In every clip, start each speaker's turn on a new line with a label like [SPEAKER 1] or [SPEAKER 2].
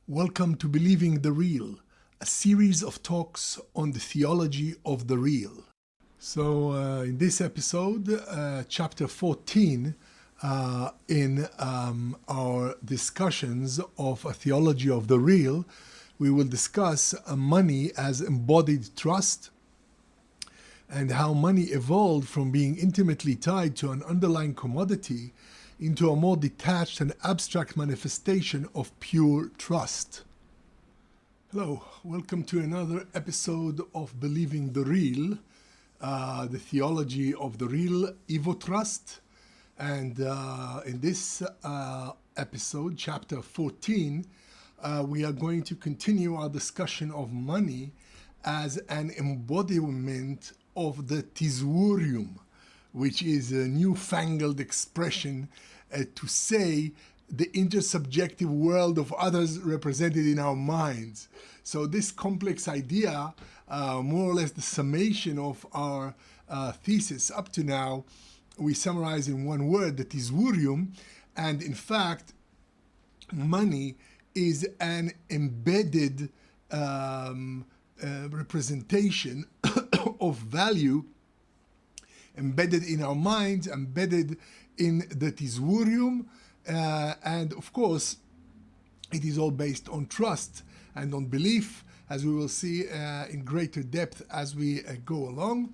[SPEAKER 1] Welcome to Believing the Real, a series of talks on the theology of the real. So in this episode, chapter 14, in our discussions of a theology of the real, we will discuss money as embodied trust and how money evolved from being intimately tied to an underlying commodity into a more detached and abstract manifestation of pure trust. Hello, welcome to another episode of Believing the Real, the theology of the real, Evotrust. And in this episode, chapter 14, we are going to continue our discussion of money as an embodiment of the TISWOORIOM, which is a newfangled expression to say the inter-subjective world of others represented in our minds. So this complex idea, more or less the summation of our thesis up to now, we summarize in one word, the TISWOORIOM, and in fact, money is an embedded representation of value embedded in our minds, embedded in the TISWOORIOM, and of course, it is all based on trust and on belief, as we will see in greater depth as we go along.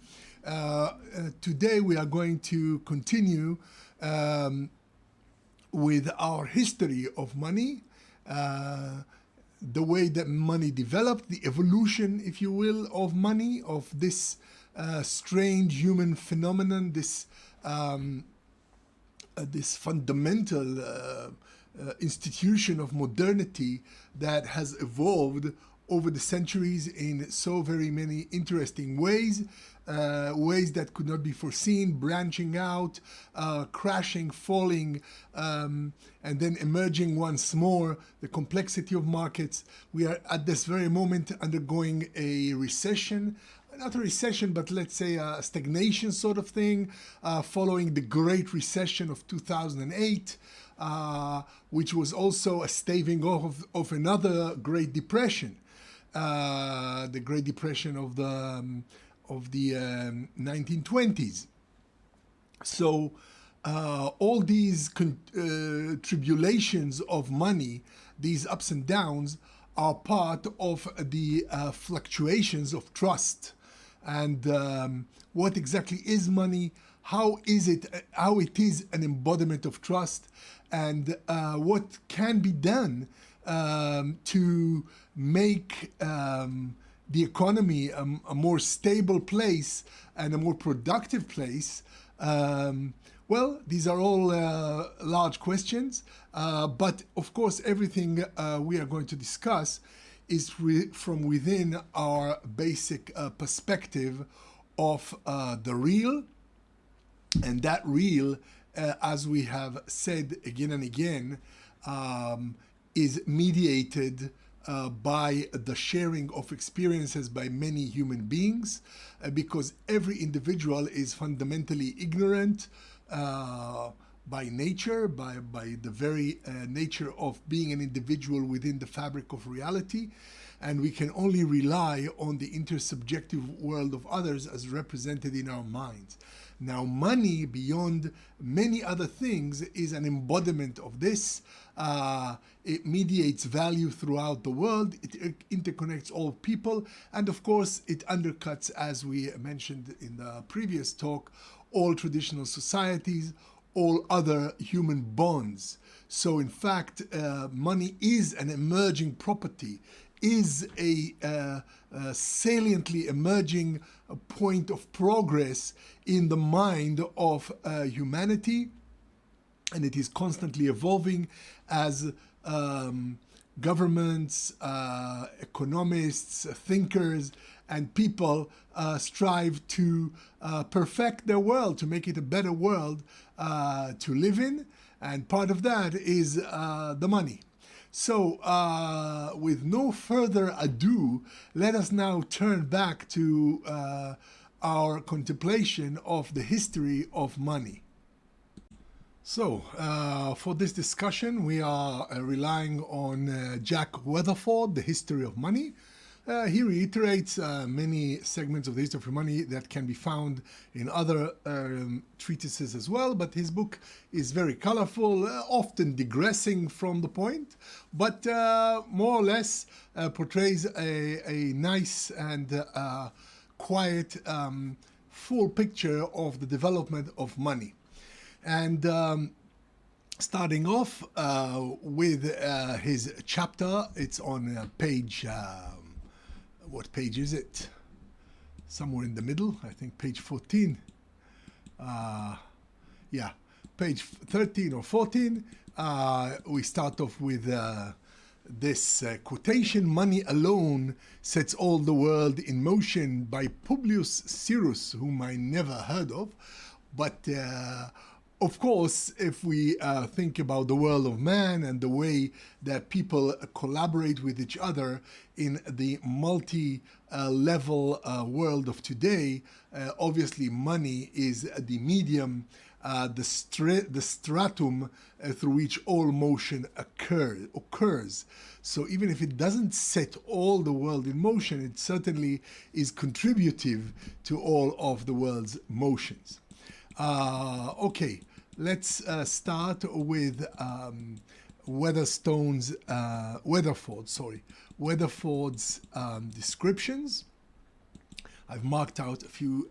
[SPEAKER 1] Today we are going to continue with our history of money, the way that money developed, the evolution, if you will, of money, of this strange human phenomenon, this fundamental institution of modernity that has evolved over the centuries in so very many interesting ways, ways that could not be foreseen, branching out, crashing, falling, and then emerging once more, the complexity of markets. We are at this very moment undergoing a recession, not a recession, but let's say a stagnation sort of thing, following the Great Recession of 2008, which was also a staving off of another Great Depression, the Great Depression of the 1920s. So all these tribulations of money, these ups and downs, are part of the fluctuations of trust. And what exactly is money? How it is an embodiment of trust, and what can be done to make the economy a more stable place and a more productive place. Well, these are all large questions, but of course everything we are going to discuss is from within our basic perspective of the real, and that real, as we have said again and again, is mediated by the sharing of experiences by many human beings, because every individual is fundamentally ignorant by nature, by the very nature of being an individual within the fabric of reality, and we can only rely on the intersubjective world of others as represented in our minds. Now, money, beyond many other things, is an embodiment of this. It mediates value throughout the world. It interconnects all people. And of course, it undercuts, as we mentioned in the previous talk, all traditional societies, all other human bonds. So in fact, money is an emerging property, is a saliently emerging point of progress in the mind of humanity, and it is constantly evolving as governments, economists, thinkers, and people strive to perfect their world, to make it a better world to live in, and part of that is the money. So, with no further ado, let us now turn back to our contemplation of the history of money. So, for this discussion, we are relying on Jack Weatherford, The History of Money. He reiterates many segments of the history of money that can be found in other treatises as well, but his book is very colorful, often digressing from the point, but more or less portrays a nice and quiet, full picture of the development of money. And starting off with his chapter, it's on page, what page is it? Somewhere in the middle, I think page 14. Yeah, page 13 or 14. We start off with this quotation: "Money alone sets all the world in motion," by Publius Cyrus, whom I never heard of. But of course, if we think about the world of man and the way that people collaborate with each other in the multi-level world of today, obviously money is the medium, the stratum through which all motion occurs. So even if it doesn't set all the world in motion, it certainly is contributive to all of the world's motions. Okay, let's start with Weatherford's descriptions. I've marked out a few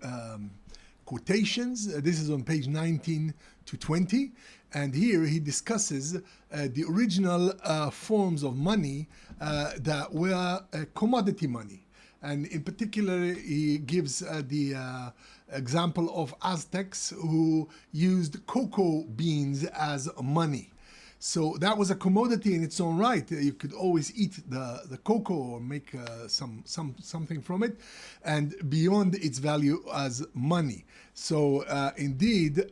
[SPEAKER 1] quotations. This is on page 19 to 20, and here he discusses the original forms of money that were commodity money. And in particular, he gives the example of Aztecs who used cocoa beans as money. So that was a commodity in its own right. You could always eat the cocoa or make something from it, and beyond its value as money. So indeed,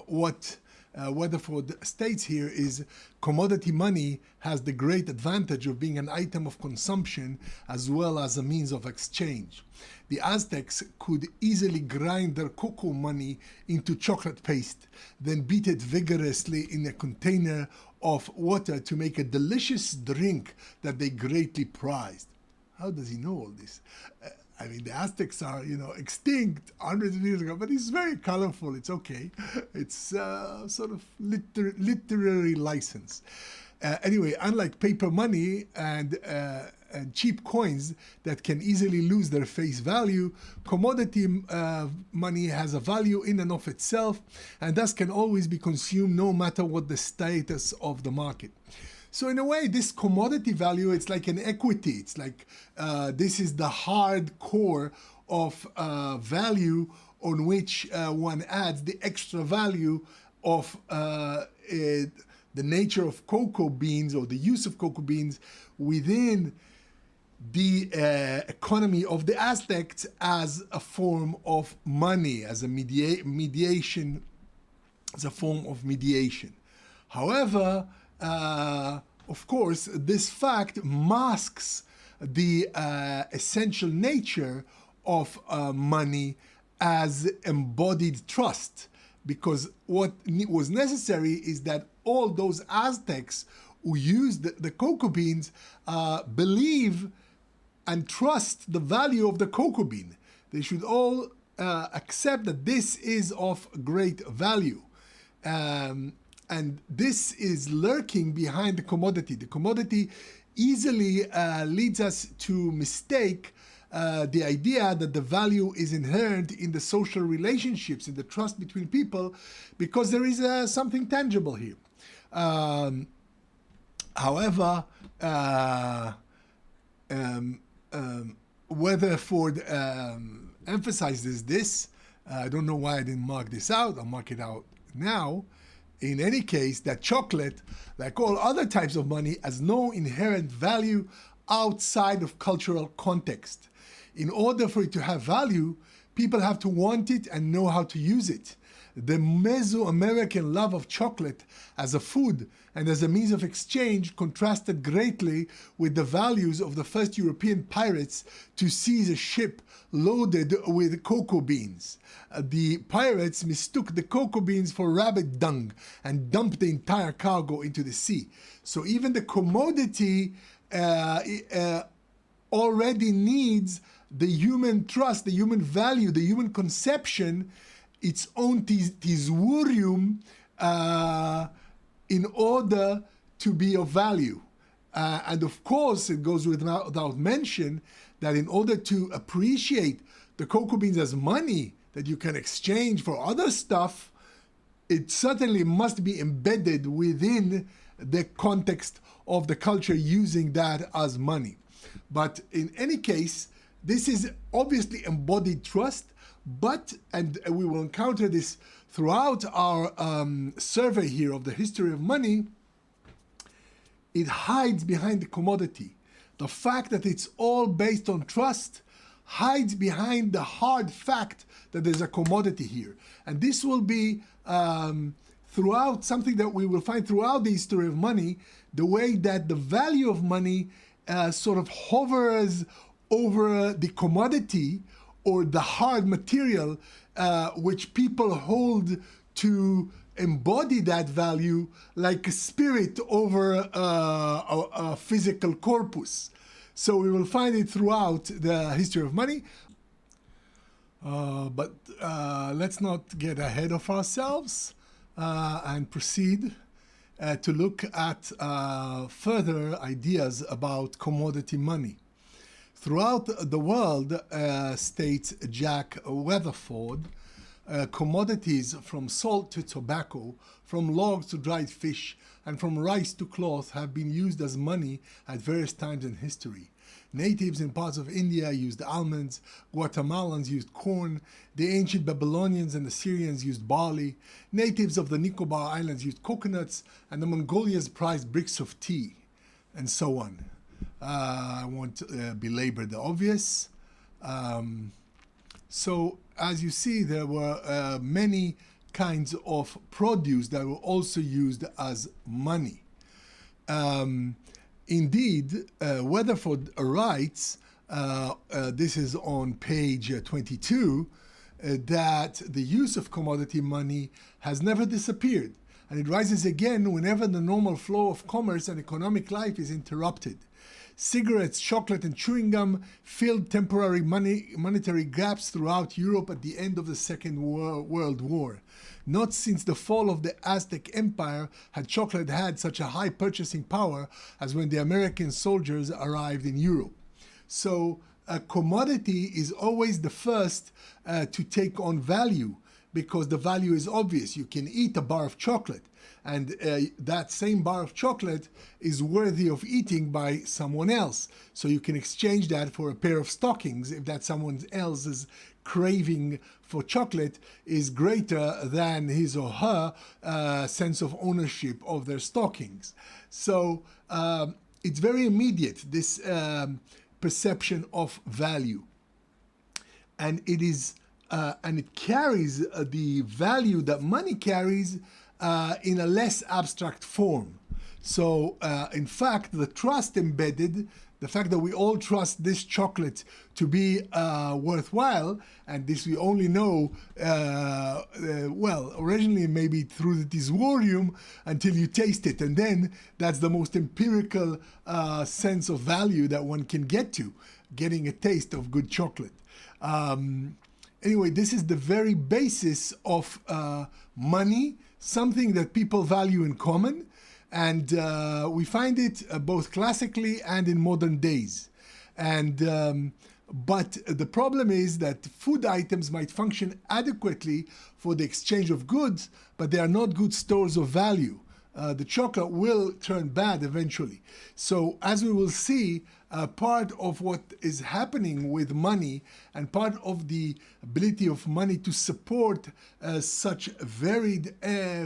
[SPEAKER 1] what Weatherford states here is commodity money has the great advantage of being an item of consumption as well as a means of exchange. The Aztecs could easily grind their cocoa money into chocolate paste, then beat it vigorously in a container of water to make a delicious drink that they greatly prized. How does he know all this? I mean, the Aztecs are, extinct hundreds of years ago, but it's very colorful. It's okay. It's sort of literary license. Anyway, unlike paper money and cheap coins that can easily lose their face value, commodity money has a value in and of itself, and thus can always be consumed no matter what the status of the market. So in a way, this commodity value, it's like an equity. It's like this is the hard core of value on which one adds the extra value of the nature of cocoa beans, or the use of cocoa beans within the economy of the Aztecs as a form of money, as a mediation, as a form of mediation. However, of course, this fact masks the essential nature of money as embodied trust, because what was necessary is that all those Aztecs who used the cocoa beans believe and trust the value of the cocoa bean. They should all accept that this is of great value. And this is lurking behind the commodity. The commodity easily leads us to mistake the idea that the value is inherent in the social relationships, in the trust between people, because there is something tangible here. However, Weatherford emphasizes this. I don't know why I didn't mark this out. I'll mark it out now. In any case, that chocolate, like all other types of money, has no inherent value outside of cultural context. In order for it to have value, people have to want it and know how to use it. the Mesoamerican love of chocolate as a food and as a means of exchange contrasted greatly with the values of the first European pirates to seize a ship loaded with cocoa beans. The pirates mistook the cocoa beans for rabbit dung and dumped the entire cargo into the sea. So even the commodity already needs the human trust, the human value, the human conception, its own TISWOORIOM in order to be of value. And of course, it goes without mention that in order to appreciate the cocoa beans as money that you can exchange for other stuff, it certainly must be embedded within the context of the culture using that as money. But in any case, this is obviously embodied trust, but, and we will encounter this throughout our survey here of the history of money, it hides behind the commodity. The fact that it's all based on trust hides behind the hard fact that there's a commodity here. And this will be throughout something that we will find throughout the history of money, the way that the value of money sort of hovers over the commodity or the hard material which people hold to embody that value like a spirit over a physical corpus. So we will find it throughout the history of money. But let's not get ahead of ourselves and proceed to look at further ideas about commodity money. Throughout the world, states Jack Weatherford, commodities from salt to tobacco, from logs to dried fish, and from rice to cloth have been used as money at various times in history. Natives in parts of India used almonds, Guatemalans used corn, the ancient Babylonians and Assyrians used barley, natives of the Nicobar Islands used coconuts, and the Mongolians prized bricks of tea, and so on. I won't belabor the obvious. So, as you see, there were many kinds of produce that were also used as money. Indeed, Weatherford writes, this is on page 22, that the use of commodity money has never disappeared, and it rises again whenever the normal flow of commerce and economic life is interrupted. Cigarettes, chocolate, and chewing gum filled temporary monetary gaps throughout Europe at the end of the Second World War. Not since the fall of the Aztec Empire had chocolate had such a high purchasing power as when the American soldiers arrived in Europe. So a commodity is always the first to take on value, because the value is obvious. You can eat a bar of chocolate, and that same bar of chocolate is worthy of eating by someone else. So you can exchange that for a pair of stockings if that someone else's craving for chocolate is greater than his or her sense of ownership of their stockings. So it's very immediate, this perception of value. And it is and it carries the value that money carries in a less abstract form. So, in fact, the trust embedded, the fact that we all trust this chocolate to be worthwhile, and this we only know, well, originally maybe through the TISWOORIOM until you taste it, and then that's the most empirical sense of value that one can get to, getting a taste of good chocolate. Anyway, this is the very basis of money, something that people value in common, and we find it both classically and in modern days. And but the problem is that food items might function adequately for the exchange of goods, but they are not good stores of value. The chocolate will turn bad eventually. So as we will see, part of what is happening with money and part of the ability of money to support such varied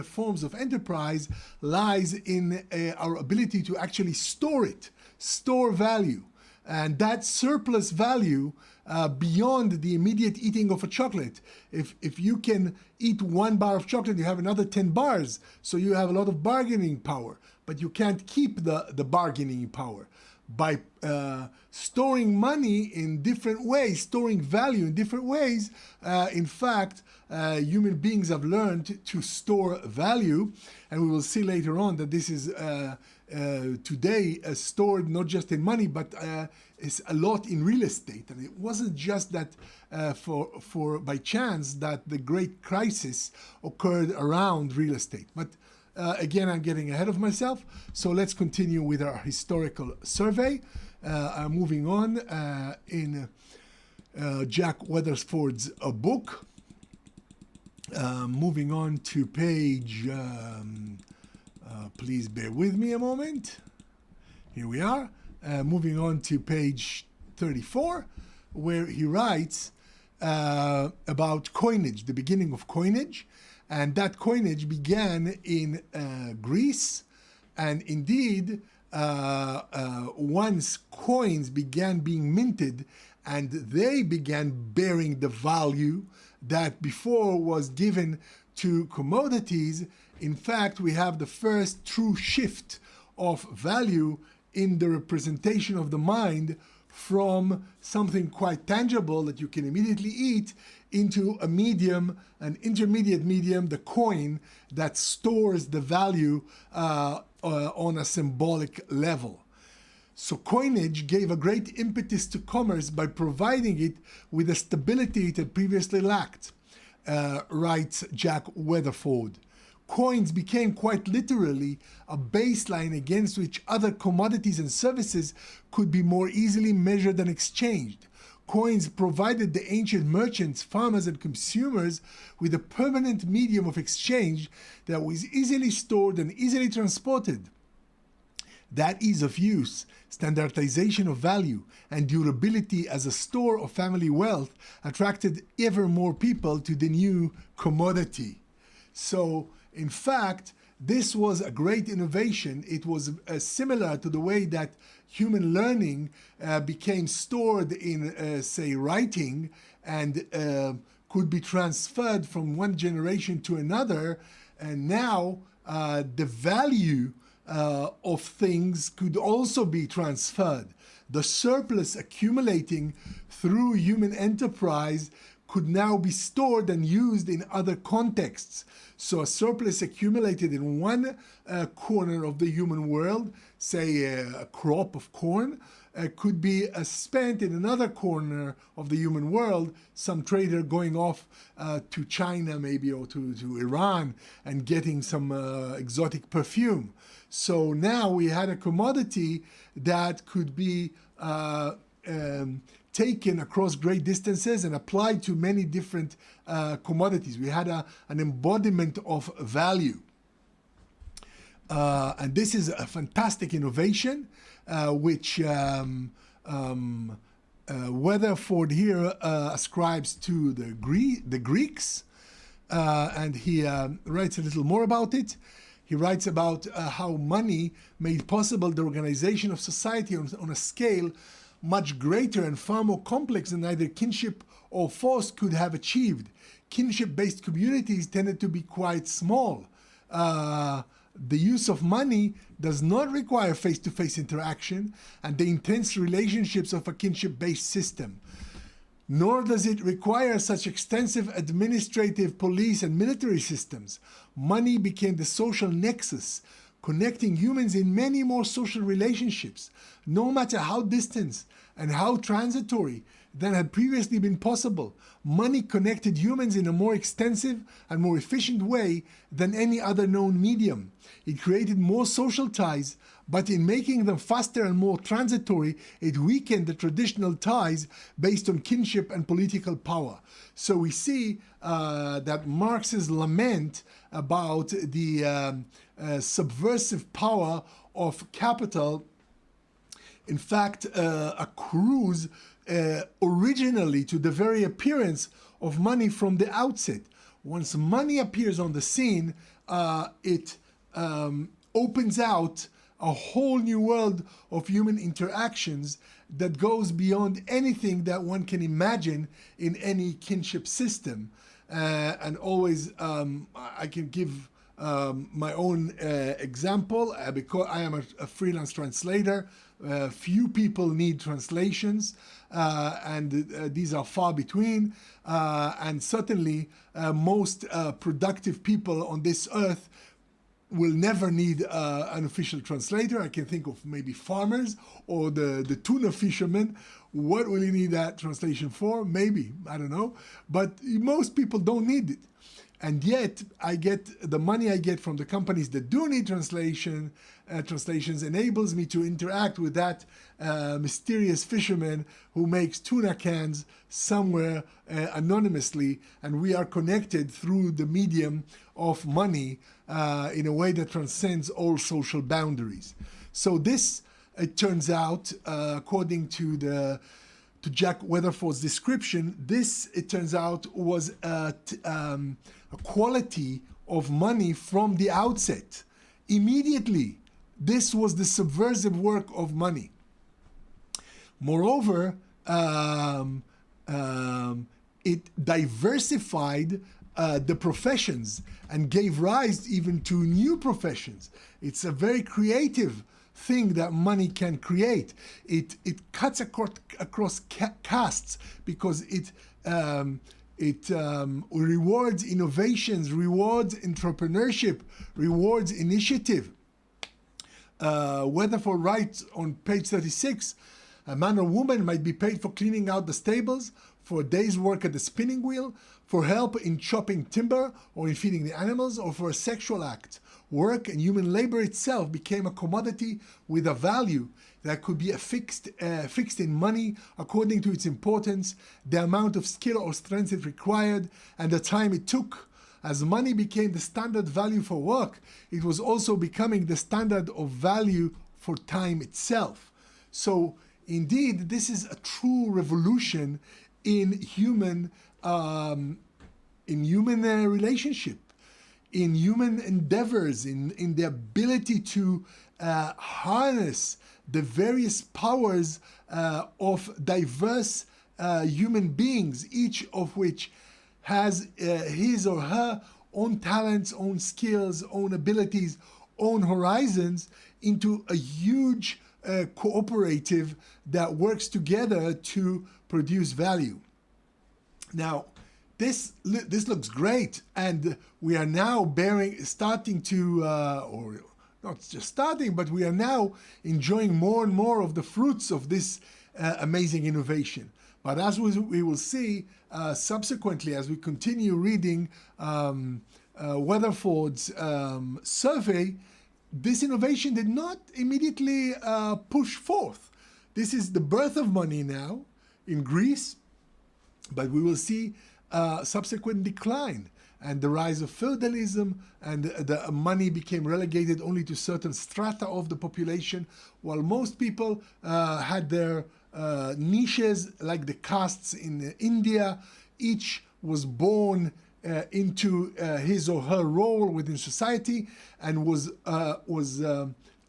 [SPEAKER 1] forms of enterprise lies in our ability to actually store it, store value. And that surplus value beyond the immediate eating of a chocolate. If you can eat 1 bar of chocolate, you have another 10 bars, so you have a lot of bargaining power, but you can't keep the bargaining power. By storing money in different ways, storing value in different ways, in fact, human beings have learned to store value, and we will see later on that this is today stored not just in money, but is a lot in real estate. And it wasn't just that for by chance that the great crisis occurred around real estate. But again, I'm getting ahead of myself, so let's continue with our historical survey. I'm moving on in Jack Weatherford's book. Moving on to page, please bear with me a moment. Here we are. Moving on to page 34, where he writes about coinage, the beginning of coinage. And that coinage began in Greece. And indeed, once coins began being minted and they began bearing the value that before was given to commodities, in fact, we have the first true shift of value in the representation of the mind from something quite tangible that you can immediately eat into a medium, an intermediate medium, the coin, that stores the value on a symbolic level. So coinage gave a great impetus to commerce by providing it with the stability it had previously lacked, writes Jack Weatherford. Coins became quite literally a baseline against which other commodities and services could be more easily measured and exchanged. Coins provided the ancient merchants, farmers, and consumers with a permanent medium of exchange that was easily stored and easily transported. That ease of use, standardization of value, and durability as a store of family wealth attracted ever more people to the new commodity. So, in fact, this was a great innovation. It was similar to the way that human learning became stored in, say, writing and could be transferred from one generation to another. And now the value of things could also be transferred. The surplus accumulating through human enterprise could now be stored and used in other contexts. So a surplus accumulated in one corner of the human world, say a crop of corn, could be spent in another corner of the human world, some trader going off to China maybe, or to Iran, and getting some exotic perfume. So now we had a commodity that could be taken across great distances and applied to many different commodities. We had an embodiment of value. And this is a fantastic innovation, which Weatherford here ascribes to the Greeks. And he writes a little more about it. He writes about how money made possible the organization of society on a scale much greater and far more complex than either kinship or force could have achieved. Kinship-based communities tended to be quite small. The use of money does not require face-to-face interaction and the intense relationships of a kinship-based system. Nor does it require such extensive administrative, police, and military systems. Money became the social nexus, connecting humans in many more social relationships, no matter how distant and how transitory, than had previously been possible. Money connected humans in a more extensive and more efficient way than any other known medium. It created more social ties, but in making them faster and more transitory, it weakened the traditional ties based on kinship and political power. So we see that Marx's lament about the subversive power of capital, in fact, accrues originally to the very appearance of money from the outset. Once money appears on the scene, it opens out a whole new world of human interactions that goes beyond anything that one can imagine in any kinship system. And always, I can give my own example, because I am a freelance translator. Few people need translations, and these are far between. And certainly, most productive people on this earth will never need an official translator. I can think of maybe farmers or the tuna fishermen. What will you need that translation for? Maybe, I don't know. But most people don't need it. And yet, I get the money I get from the companies that do need translations enables me to interact with that mysterious fisherman who makes tuna cans somewhere anonymously, and we are connected through the medium of money in a way that transcends all social boundaries. So this, it turns out, according to Jack Weatherford's description, this, it turns out, was a quality of money from the outset. Immediately, this was the subversive work of money. Moreover, it diversified the professions and gave rise even to new professions. It's a very creative thing that money can create. It cuts across castes, because it rewards innovations, rewards entrepreneurship, rewards initiative. Weatherford writes on page 36, a man or woman might be paid for cleaning out the stables, for a day's work at the spinning wheel, for help in chopping timber or in feeding the animals, or for a sexual act. Work and human labor itself became a commodity with a value that could be fixed in money according to its importance, the amount of skill or strength it required, and the time it took. As money became the standard value for work, it was also becoming the standard of value for time itself. So indeed, this is a true revolution in human relationship, in human endeavors, in the ability to harness the various powers of diverse human beings, each of which has his or her own talents, own skills, own abilities, own horizons, into a huge cooperative that works together to produce value. Now, this looks great, and we are now starting to, or not just starting, but we are now enjoying more and more of the fruits of this amazing innovation. But as we will see subsequently, as we continue reading Weatherford's survey, this innovation did not immediately push forth. This is the birth of money now in Greece, but we will see subsequent decline and the rise of feudalism, and the money became relegated only to certain strata of the population, while most people had their niches, like the castes in India. Each was born into his or her role within society and was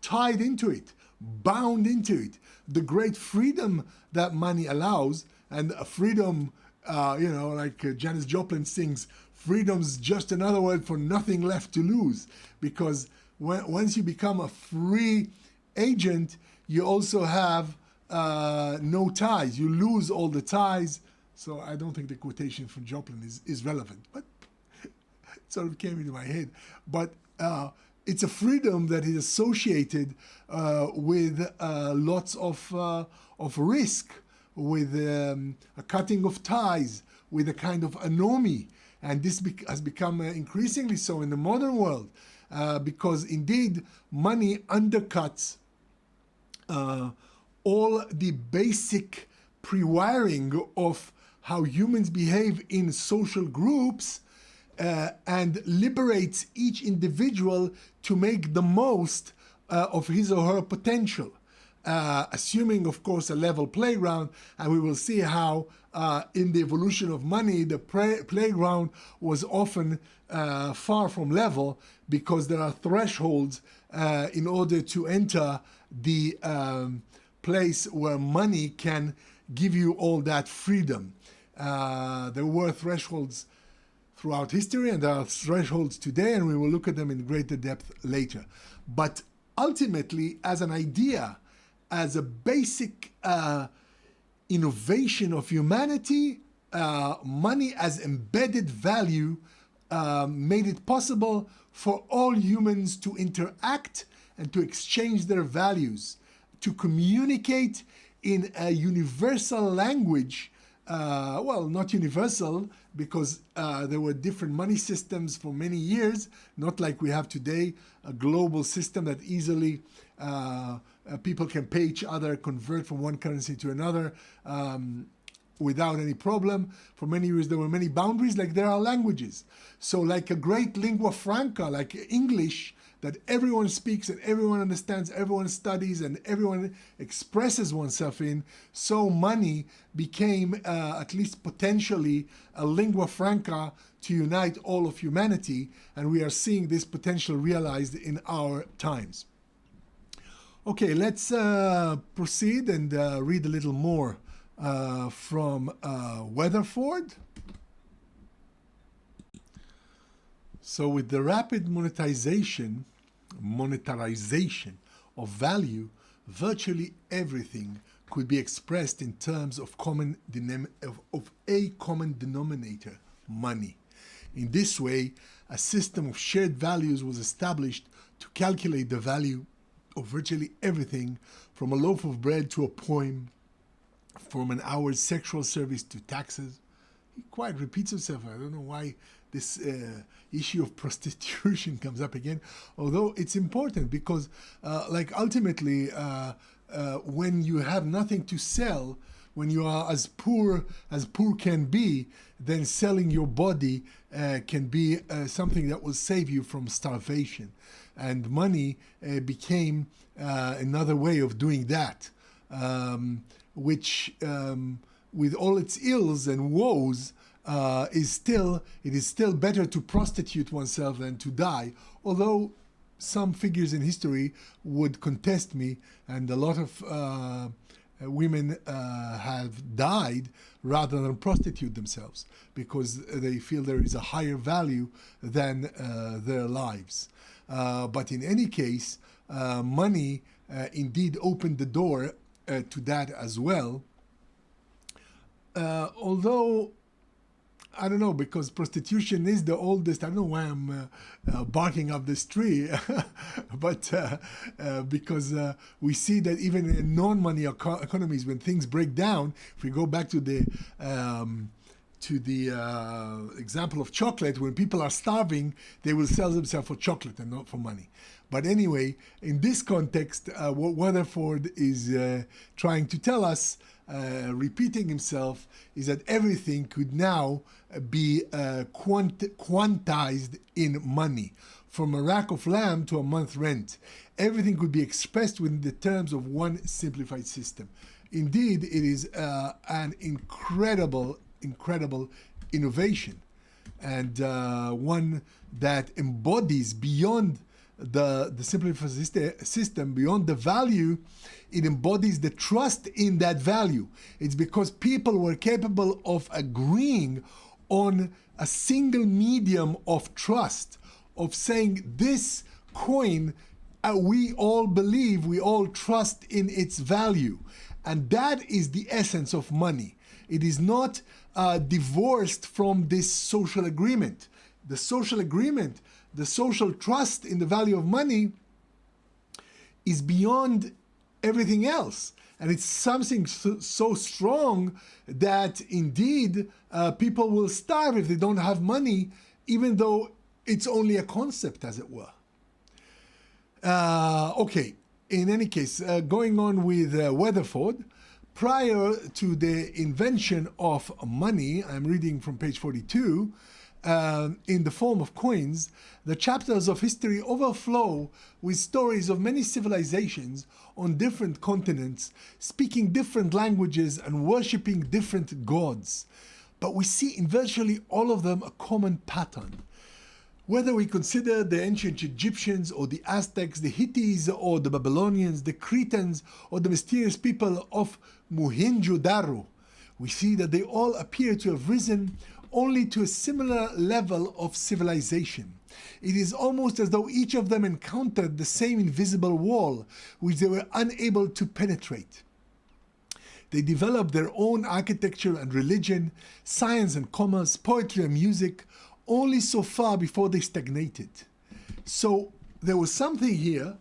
[SPEAKER 1] tied into it, bound into it. The great freedom that money allows, and a freedom, like Janis Joplin sings, freedom's just another word for nothing left to lose, because once you become a free agent, you also have no ties. You lose all the ties. So I don't think the quotation from Joplin is relevant, but it sort of came into my head. But it's a freedom that is associated with lots of risk, with a cutting of ties, with a kind of anomie. And this has become increasingly so in the modern world, because indeed money undercuts all the basic pre-wiring of how humans behave in social groups, and liberates each individual to make the most of his or her potential, assuming, of course, a level playground. And we will see how in the evolution of money, the playground was often far from level, because there are thresholds in order to enter the place where money can give you all that freedom. There were thresholds throughout history, and there are thresholds today, and we will look at them in greater depth later. But ultimately, as an idea, as a basic innovation of humanity, money as embedded value made it possible for all humans to interact and to exchange their values, to communicate in a universal language. Well, not universal, because there were different money systems for many years, not like we have today, a global system that easily people can pay each other, convert from one currency to another without any problem. For many years, there were many boundaries, like there are languages. So like a great lingua franca, like English, that everyone speaks and everyone understands, everyone studies, and everyone expresses oneself in, so money became, at least potentially, a lingua franca to unite all of humanity, and we are seeing this potential realized in our times. Okay, let's proceed and read a little more from Weatherford. So with the rapid monetarization of value, virtually everything could be expressed in terms of a common denominator, money. In this way, a system of shared values was established to calculate the value of virtually everything, from a loaf of bread to a poem, from an hour's sexual service to taxes. He quite repeats himself. I don't know why this issue of prostitution comes up again, although it's important because, like ultimately, when you have nothing to sell, when you are as poor can be, then selling your body can be something that will save you from starvation. And money became another way of doing that, which, with all its ills and woes, it is still better to prostitute oneself than to die. Although some figures in history would contest me, and a lot of women have died rather than prostitute themselves because they feel there is a higher value than their lives. But in any case, money indeed opened the door to that as well. Although, I don't know, because prostitution is the oldest, I don't know why I'm barking up this tree, but because we see that even in non-money economies, when things break down, if we go back to the example of chocolate, when people are starving, they will sell themselves for chocolate and not for money. But anyway, in this context, what Weatherford is trying to tell us, repeating himself, is that everything could now be quantized in money. From a rack of lamb to a month rent, everything could be expressed within the terms of one simplified system. Indeed, it is an incredible innovation, and one that embodies beyond the simplified system, beyond the value. It embodies the trust in that value. It's because people were capable of agreeing on a single medium of trust, of saying this coin, we all believe, we all trust in its value. And that is the essence of money. It is not divorced from this social agreement. The social agreement, the social trust in the value of money is beyond everything else. And it's something so strong that indeed people will starve if they don't have money, even though it's only a concept, as it were. Okay, in any case, going on with Weatherford, prior to the invention of money, I'm reading from page 42, in the form of coins, the chapters of history overflow with stories of many civilizations on different continents, speaking different languages and worshipping different gods. But we see in virtually all of them a common pattern. Whether we consider the ancient Egyptians or the Aztecs, the Hittites or the Babylonians, the Cretans or the mysterious people of Mohenjo-Daro, we see that they all appear to have risen only to a similar level of civilization. It is almost as though each of them encountered the same invisible wall which they were unable to penetrate. They developed their own architecture and religion, science and commerce, poetry and music, only so far before they stagnated. So there was something here,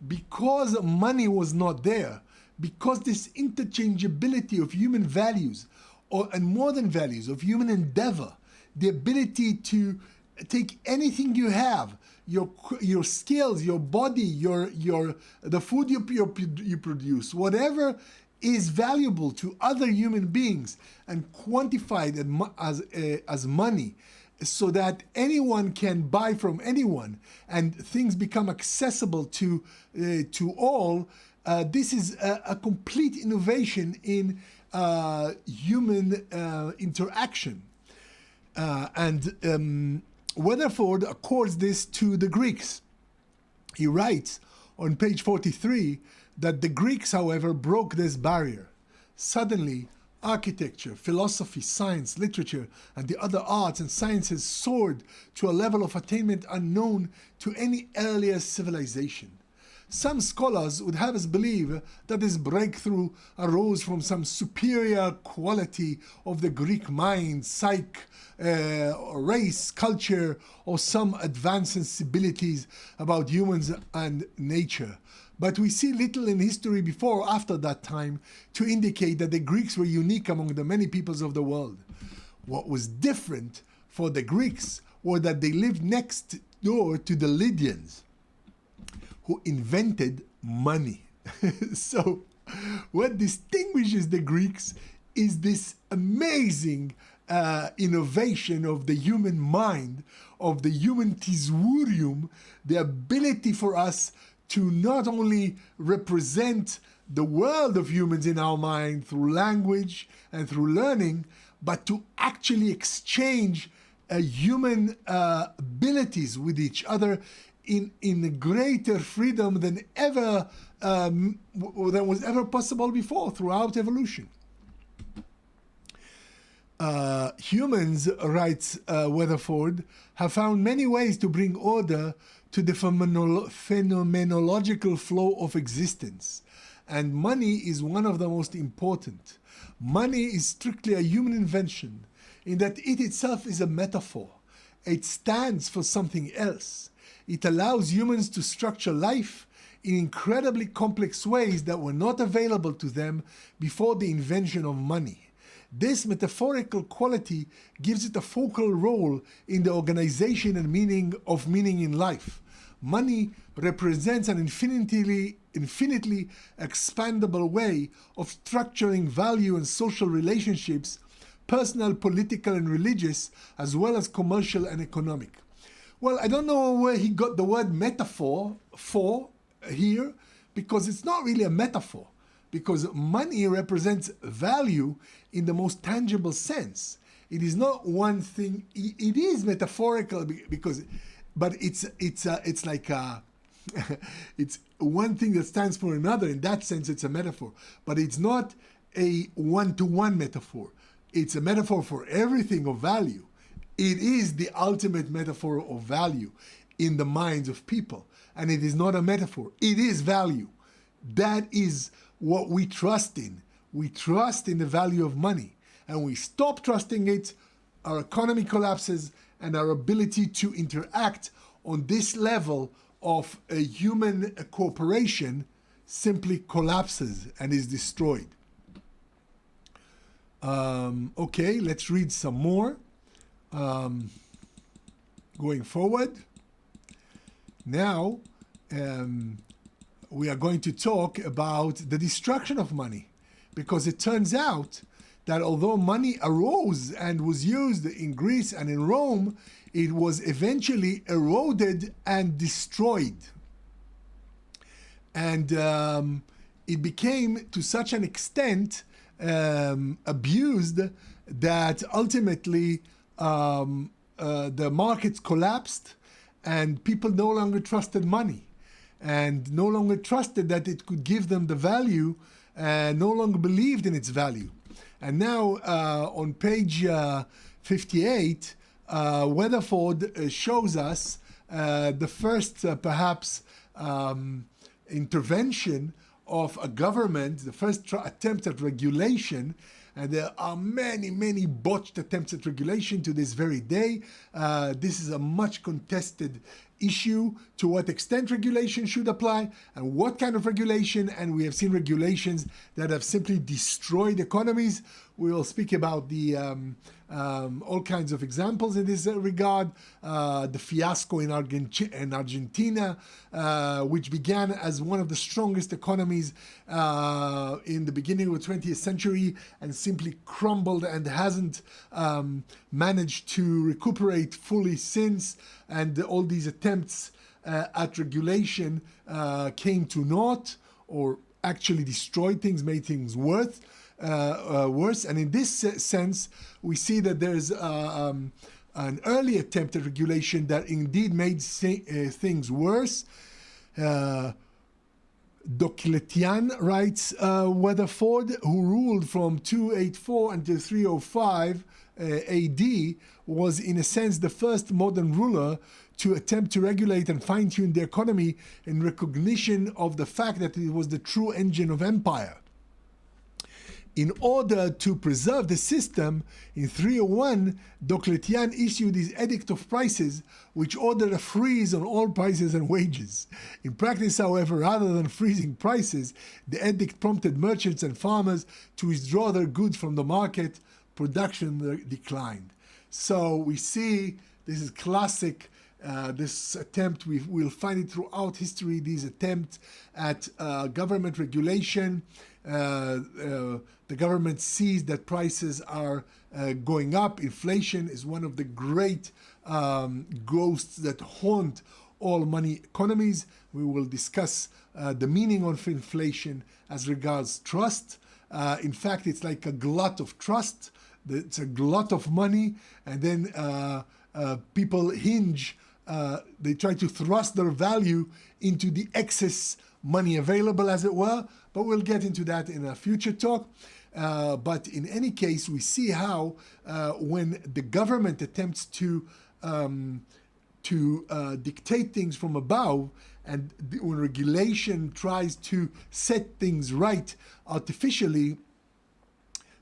[SPEAKER 1] because money was not there, because this interchangeability of human values, and more than values, of human endeavor, the ability to take anything you have, your skills, your body, the food you produce, whatever is valuable to other human beings, and quantified as money, so that anyone can buy from anyone and things become accessible to all. This is a complete innovation in human interaction. And Weatherford accords this to the Greeks. He writes on page 43 that the Greeks, however, broke this barrier. Suddenly, architecture, philosophy, science, literature, and the other arts and sciences soared to a level of attainment unknown to any earlier civilization. Some scholars would have us believe that this breakthrough arose from some superior quality of the Greek mind, psyche, race, culture, or some advanced sensibilities about humans and nature. But we see little in history before or after that time to indicate that the Greeks were unique among the many peoples of the world. What was different for the Greeks was that they lived next door to the Lydians, who invented money. So what distinguishes the Greeks is this amazing innovation of the human mind, of the human TISWOORIOM, the ability for us to not only represent the world of humans in our mind through language and through learning, but to actually exchange human abilities with each other in greater freedom than ever than was ever possible before throughout evolution. Humans, writes Weatherford, have found many ways to bring order to the phenomenological flow of existence, and money is one of the most important. Money is strictly a human invention in that it itself is a metaphor. It stands for something else. It allows humans to structure life in incredibly complex ways that were not available to them before the invention of money. This metaphorical quality gives it a focal role in the organization and meaning in life. Money represents an infinitely expandable way of structuring value and social relationships, personal, political, and religious, as well as commercial and economic. Well, I don't know where he got the word metaphor for here, because it's not really a metaphor, because money represents value in the most tangible sense. It is not one thing. It is metaphorical but it's like it's one thing that stands for another. In that sense, it's a metaphor, but it's not a one-to-one metaphor. It's a metaphor for everything of value. It is the ultimate metaphor of value in the minds of people, and it is not a metaphor. It is value. That is what we trust in. We trust in the value of money, and we stop trusting it, our economy collapses, and our ability to interact on this level of a human cooperation simply collapses and is destroyed. Okay, let's read some more. Going forward, now we are going to talk about the destruction of money, because it turns out that although money arose and was used in Greece and in Rome, it was eventually eroded and destroyed. And it became to such an extent abused that ultimately the markets collapsed and people no longer trusted money and no longer trusted that it could give them the value, no longer believed in its value. And now on page 58, Weatherford shows us the first perhaps intervention of a government, the first attempt at regulation. And there are many, many botched attempts at regulation to this very day. This is a much contested issue, to what extent regulation should apply and what kind of regulation. And we have seen regulations that have simply destroyed economies. We will speak about the all kinds of examples in this regard. The fiasco in Argentina, which began as one of the strongest economies in the beginning of the 20th century and simply crumbled and hasn't managed to recuperate fully since. And all these attempts at regulation came to naught, or actually destroyed things, made things worse. And in this sense, we see that there's an early attempt at regulation that indeed made things worse. Diocletian, writes Weatherford, who ruled from 284 until 305 AD, was in a sense the first modern ruler to attempt to regulate and fine-tune the economy in recognition of the fact that it was the true engine of empire. In order to preserve the system, in 301, Diocletian issued his Edict of Prices, which ordered a freeze on all prices and wages. In practice, however, rather than freezing prices, the edict prompted merchants and farmers to withdraw their goods from the market. Production declined. So we see, this is classic, this attempt, we'll find it throughout history, these attempts at government regulation. The government sees that prices are going up. Inflation is one of the great ghosts that haunt all money economies. We will discuss the meaning of inflation as regards trust. In fact, it's like a glut of trust. It's a glut of money, and then people hinge. They try to thrust their value into the excess money available, as it were. But we'll get into that in a future talk. But in any case, we see how when the government attempts to dictate things from above, and when regulation tries to set things right artificially,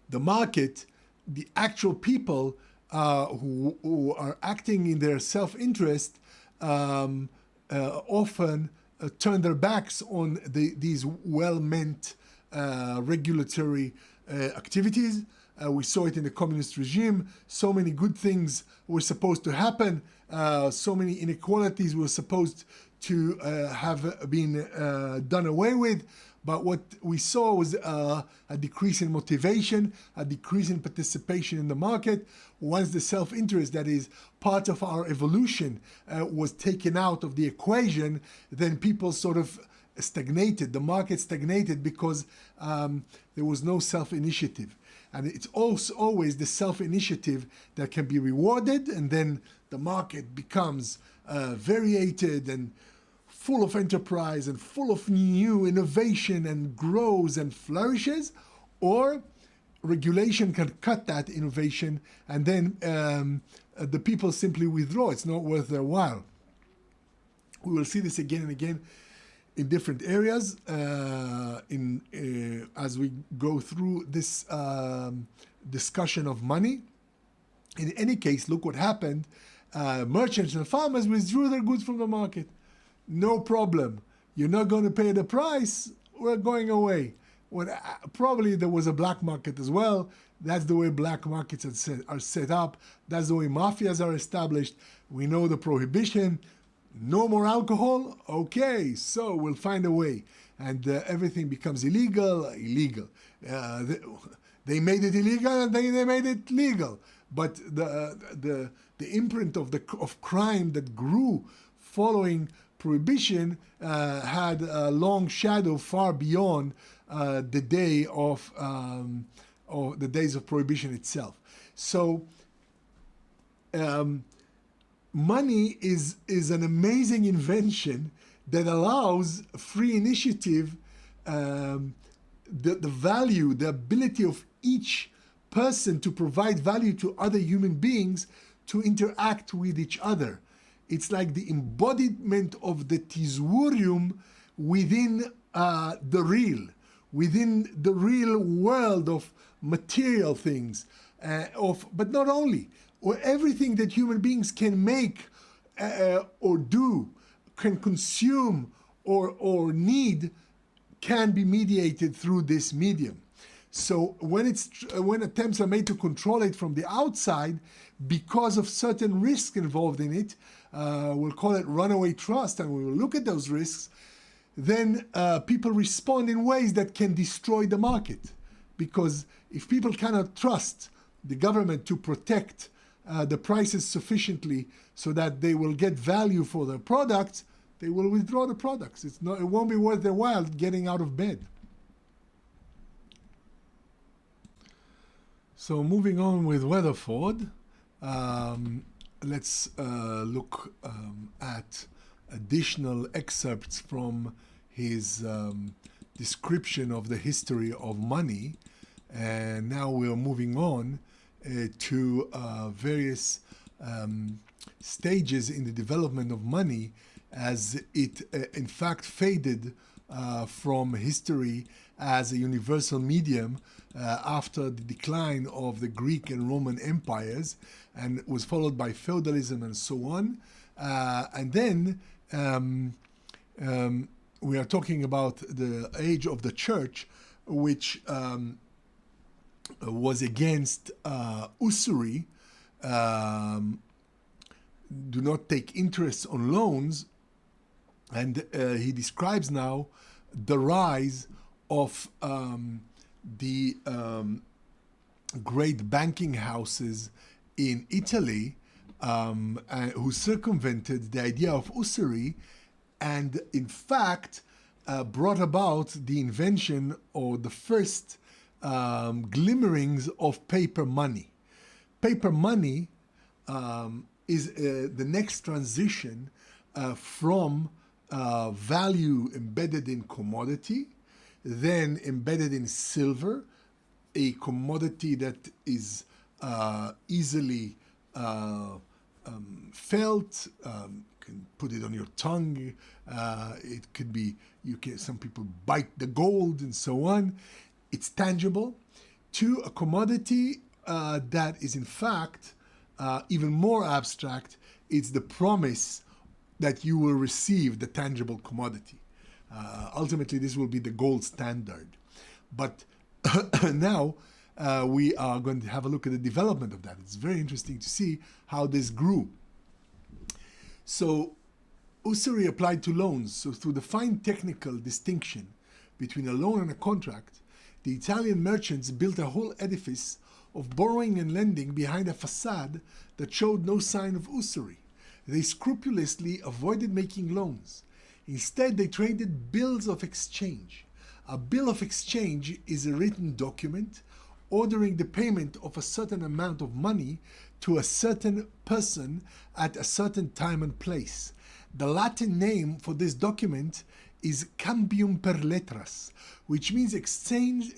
[SPEAKER 1] the market, the actual people who are acting in their self-interest often turn their backs on these well-meant regulatory activities. We saw it in the communist regime. So many good things were supposed to happen. So many inequalities were supposed to have been done away with. But what we saw was a decrease in motivation, a decrease in participation in the market. Once the self-interest, that is part of our evolution, was taken out of the equation, then people sort of stagnated. The market stagnated because there was no self-initiative. And it's also always the self-initiative that can be rewarded, and then the market becomes variated and full of enterprise and full of new innovation and grows and flourishes, or regulation can cut that innovation, and then the people simply withdraw. It's not worth their while. We will see this again and again in different areas as we go through this discussion of money. In any case, look what happened. Merchants and farmers withdrew their goods from the market. No problem. You're not going to pay the price. We're going away. When probably there was a black market as well. That's the way black markets are set up. That's the way mafias are established. We know the prohibition. No more alcohol? Okay, so we'll find a way. And everything becomes illegal. They made it illegal and then they made it legal. But the imprint of crime that grew following prohibition had a long shadow far beyond the day of the days of prohibition itself. So money is an amazing invention that allows free initiative, the value, the ability of each person to provide value to other human beings to interact with each other. It's like the embodiment of the TISWOORIOM within within the real world of material things, but not only, or everything that human beings can make or do, can consume or need, can be mediated through this medium. So when attempts are made to control it from the outside, because of certain risks involved in it, we'll call it runaway trust, and we will look at those risks, then people respond in ways that can destroy the market. Because if people cannot trust the government to protect the prices sufficiently so that they will get value for their products, they will withdraw the products. It won't be worth their while getting out of bed. So moving on with Weatherford, let's look at additional excerpts from his description of the history of money. And now we're moving on to various stages in the development of money, as it in fact faded from history as a universal medium after the decline of the Greek and Roman empires, and was followed by feudalism and so on. And then we are talking about the age of the church, which was against usury, do not take interest on loans, and he describes now the rise of the great banking houses in Italy, who circumvented the idea of usury, and in fact brought about the invention or the first glimmerings of paper money. Paper money is the next transition from value embedded in commodity, then embedded in silver, a commodity that is easily felt. You can put it on your tongue. It could be, some people bite the gold and so on. It's tangible, to a commodity that is in fact even more abstract. It's the promise that you will receive the tangible commodity. Ultimately, this will be the gold standard. But now we are going to have a look at the development of that. It's very interesting to see how this grew. So usury applied to loans. So through the fine technical distinction between a loan and a contract, the Italian merchants built a whole edifice of borrowing and lending behind a facade that showed no sign of usury. They scrupulously avoided making loans. Instead, they traded bills of exchange. A bill of exchange is a written document ordering the payment of a certain amount of money to a certain person at a certain time and place. The Latin name for this document is cambium per letras, which means exchange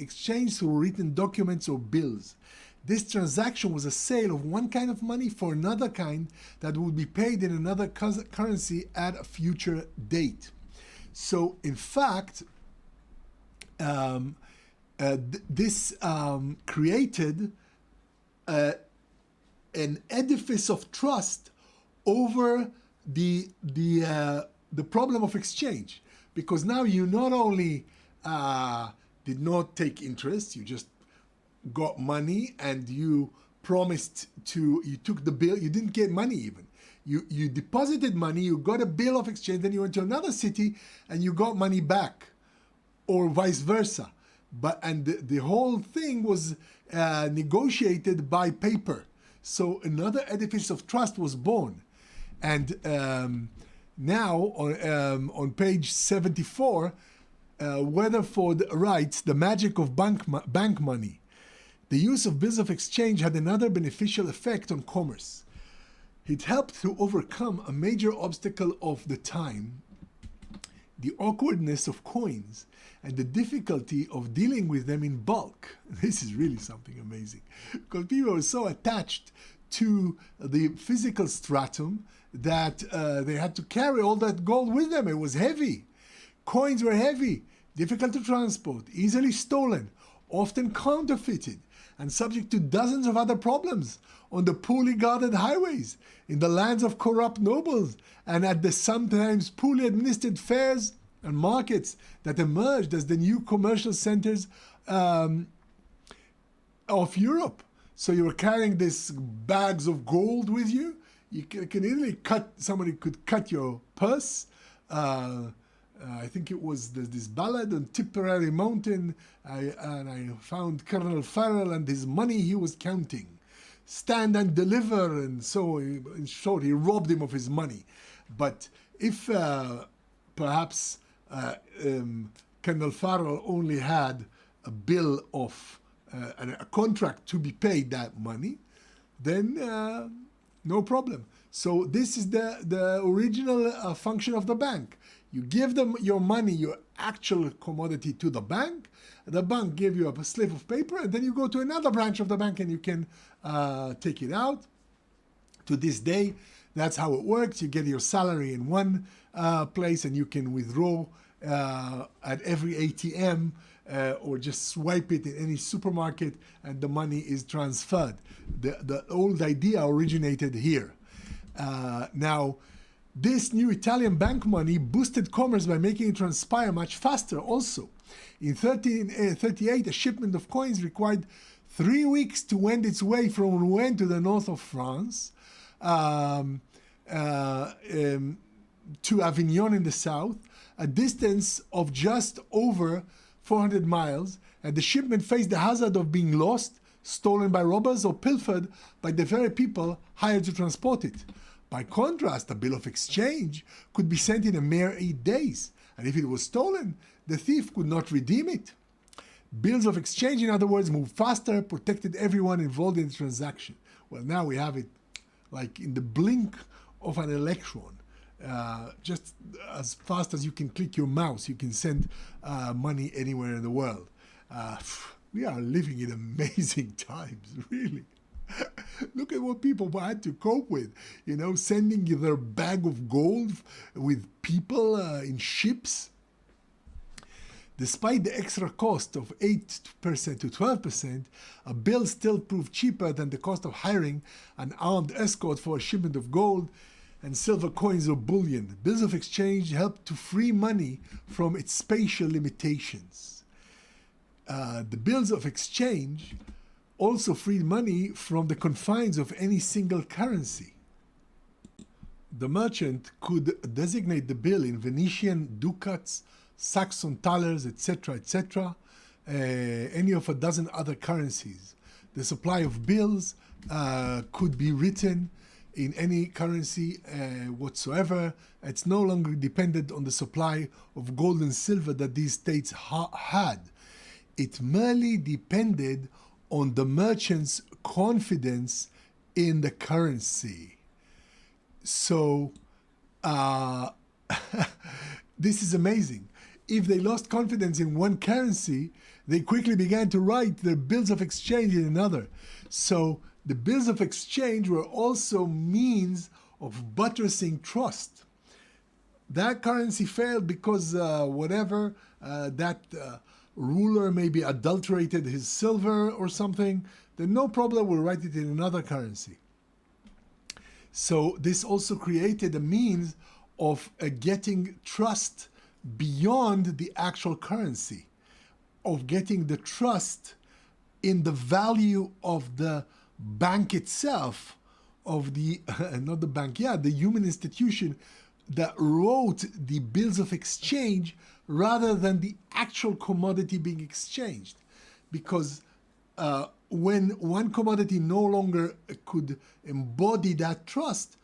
[SPEAKER 1] through written documents or bills. This transaction was a sale of one kind of money for another kind that would be paid in another currency at a future date. So, in fact, this created an edifice of trust over the problem of exchange, because now you not only did not take interest, you just got money, and you took the bill. You didn't get money even. You deposited money, you got a bill of exchange, then you went to another city and you got money back, or vice versa. And the whole thing was negotiated by paper. So another edifice of trust was born. And now on page 74, Weatherford writes, "The magic of bank money. The use of bills of exchange had another beneficial effect on commerce. It helped to overcome a major obstacle of the time, the awkwardness of coins and the difficulty of dealing with them in bulk. This is really something amazing, because people were so attached to the physical stratum that they had to carry all that gold with them. It was heavy. Coins were heavy, difficult to transport, easily stolen, often counterfeited, and subject to dozens of other problems on the poorly guarded highways, in the lands of corrupt nobles, and at the sometimes poorly administered fairs and markets that emerged as the new commercial centers of Europe. So you were carrying these bags of gold with you. You can easily somebody could cut your purse. I think it was this ballad on Tipperary Mountain, and I found Colonel Farrell and his money he was counting. Stand and deliver, and so in short, he robbed him of his money. But if perhaps Colonel Farrell only had a bill of a contract to be paid that money, then no problem. So this is the original function of the bank. You give them your money, your actual commodity, to the bank. The bank gave you a slip of paper, and then you go to another branch of the bank and you can take it out. To this day, that's how it works. You get your salary in one place, and you can withdraw at every ATM or just swipe it in any supermarket, and the money is transferred. The old idea originated here. Now, this new Italian bank money boosted commerce by making it transpire much faster also. In 1338, a shipment of coins required 3 weeks to wend its way from Rouen to the north of France, to Avignon in the south, a distance of just over 400 miles, and the shipment faced the hazard of being lost, stolen by robbers, or pilfered by the very people hired to transport it. By contrast, a bill of exchange could be sent in a mere 8 days, and if it was stolen, the thief could not redeem it. Bills of exchange, in other words, moved faster, protected everyone involved in the transaction. Well, now we have it like in the blink of an electron. Just as fast as you can click your mouse, you can send money anywhere in the world. We are living in amazing times, really. Look at what people had to cope with, sending their bag of gold with people in ships. Despite the extra cost of 8% to 12%, a bill still proved cheaper than the cost of hiring an armed escort for a shipment of gold and silver coins or bullion. Bills of exchange helped to free money from its spatial limitations. The bills of exchange also freed money from the confines of any single currency. The merchant could designate the bill in Venetian ducats, Saxon thalers, etc., any of a dozen other currencies. The supply of bills could be written in any currency whatsoever. It's no longer dependent on the supply of gold and silver that these states had. It merely depended on the merchant's confidence in the currency. So, this is amazing. If they lost confidence in one currency, they quickly began to write their bills of exchange in another. So, the bills of exchange were also means of buttressing trust. That currency failed because that ruler maybe adulterated his silver or something, then no problem, we'll write it in another currency. So this also created a means of getting trust beyond the actual currency, of getting the trust in the value of the bank itself, of the, not the bank, the human institution that wrote the bills of exchange rather than the actual commodity being exchanged. Because when one commodity no longer could embody that trust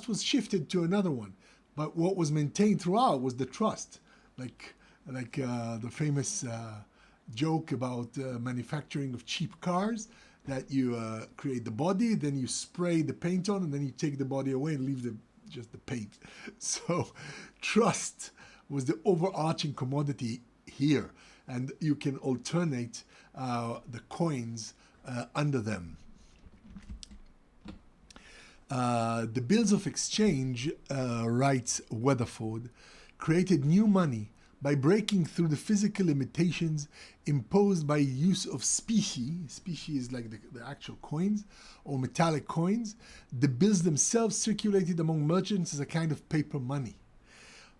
[SPEAKER 1] was shifted to another one. But what was maintained throughout was the trust. Like the famous joke about manufacturing of cheap cars. that you create the body, then you spray the paint on, and then you take the body away and leave just the paint. So trust was the overarching commodity here, and you can alternate the coins under them. The bills of exchange, writes Weatherford, created new money by breaking through the physical limitations imposed by use of specie is like the actual coins, or metallic coins. The bills themselves circulated among merchants as a kind of paper money.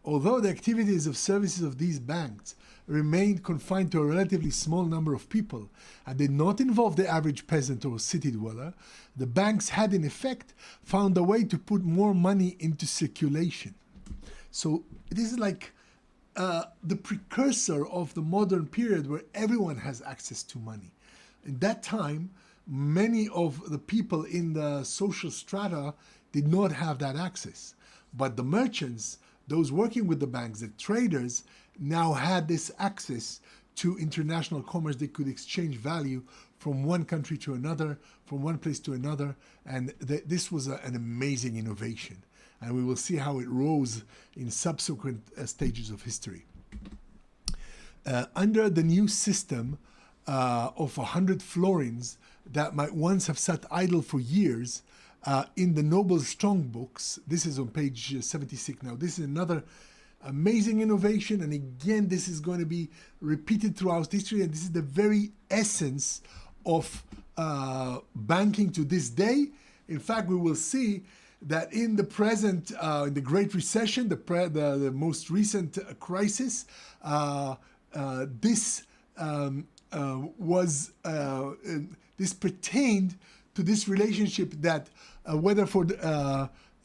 [SPEAKER 1] Although the activities of services of these banks remained confined to a relatively small number of people and did not involve the average peasant or city dweller, the banks had in effect found a way to put more money into circulation. So this is like the precursor of the modern period where everyone has access to money. In that time, many of the people in the social strata did not have that access. But the merchants, those working with the banks, the traders, now had this access to international commerce. They could exchange value from one country to another, from one place to another, and this was an amazing innovation. And we will see how it rose in subsequent stages of history. Under the new system of 100 florins that might once have sat idle for years, in the Noble Strong books, this is on page 76 now, this is another amazing innovation, and again this is going to be repeated throughout history, and this is the very essence of banking to this day. In fact, we will see that in the present, in the Great Recession, the most recent crisis, this pertained to this relationship that Weatherford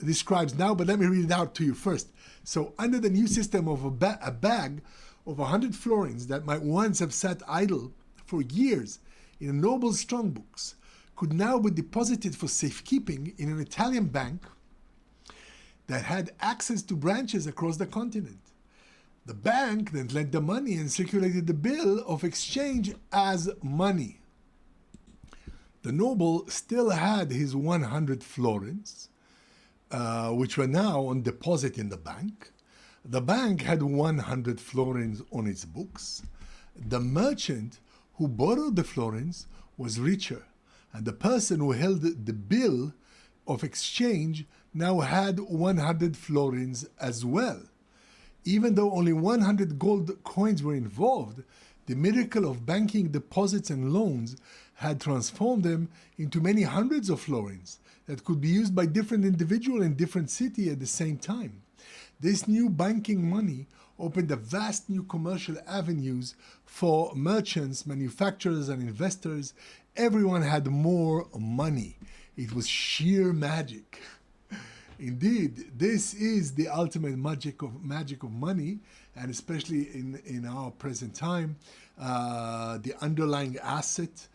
[SPEAKER 1] describes now, but let me read it out to you first. So under the new system of a bag of 100 florins that might once have sat idle for years in a Noble Strong books could now be deposited for safekeeping in an Italian bank that had access to branches across the continent. The bank then lent the money and circulated the bill of exchange as money. The noble still had his 100 florins, which were now on deposit in the bank. The bank had 100 florins on its books. The merchant who borrowed the florins was richer, and the person who held the bill of exchange now had 100 florins as well. Even though only 100 gold coins were involved, the miracle of banking deposits and loans had transformed them into many hundreds of florins that could be used by different individuals in different cities at the same time. This new banking money opened a vast new commercial avenues for merchants, manufacturers, and investors. Everyone had more money. It was sheer magic. Indeed, this is the ultimate magic of money, and especially in our present time, the underlying asset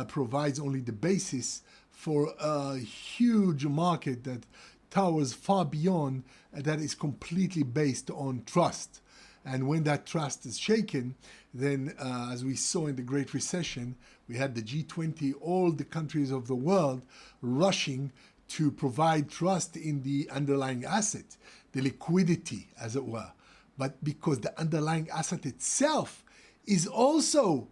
[SPEAKER 1] provides only the basis for a huge market that towers far beyond, that is completely based on trust. And when that trust is shaken, then as we saw in the Great Recession, we had the G20, all the countries of the world rushing to provide trust in the underlying asset, the liquidity, as it were. But because the underlying asset itself is also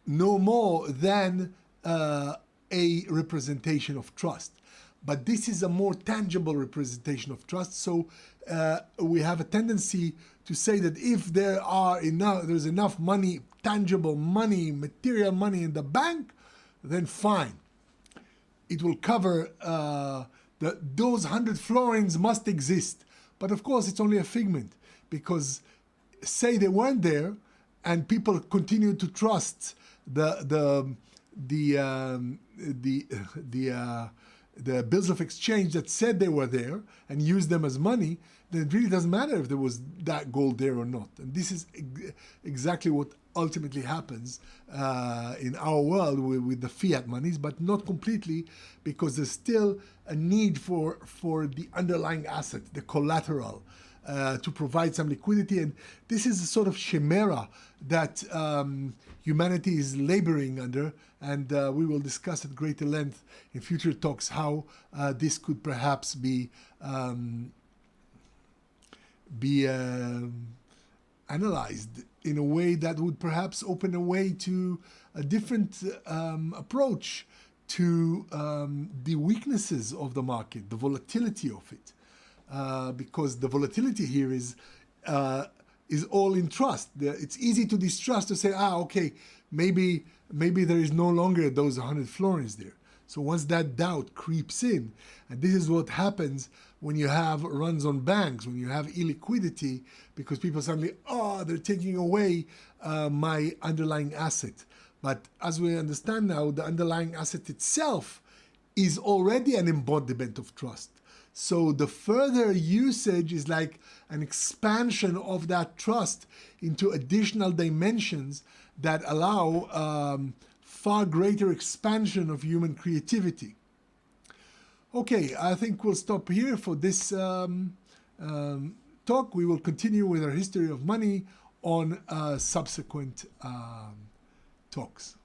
[SPEAKER 1] no more than a representation of trust. But this is a more tangible representation of trust. So we have a tendency to say that if there's enough money, tangible money, material money in the bank, then fine. It will cover those 100 florins must exist. But of course, it's only a figment, because say they weren't there and people continued to trust the bills of exchange that said they were there and used them as money, then it really doesn't matter if there was that gold there or not. And this is exactly what ultimately happens in our world with the fiat monies, but not completely, because there's still a need for the underlying asset, the collateral, to provide some liquidity. And this is a sort of chimera that humanity is laboring under, and we will discuss at greater length in future talks how this could perhaps be analyzed in a way that would perhaps open a way to a different approach to the weaknesses of the market, the volatility of it, because the volatility here is all in trust. It's easy to distrust, to say, okay, maybe there is no longer those 100 florins there. So once that doubt creeps in, and this is what happens when you have runs on banks, when you have illiquidity, because people suddenly, they're taking away my underlying asset. But as we understand now, the underlying asset itself is already an embodiment of trust. So the further usage is like an expansion of that trust into additional dimensions that allow far greater expansion of human creativity. Okay, I think we'll stop here for this talk. We will continue with our history of money on subsequent talks.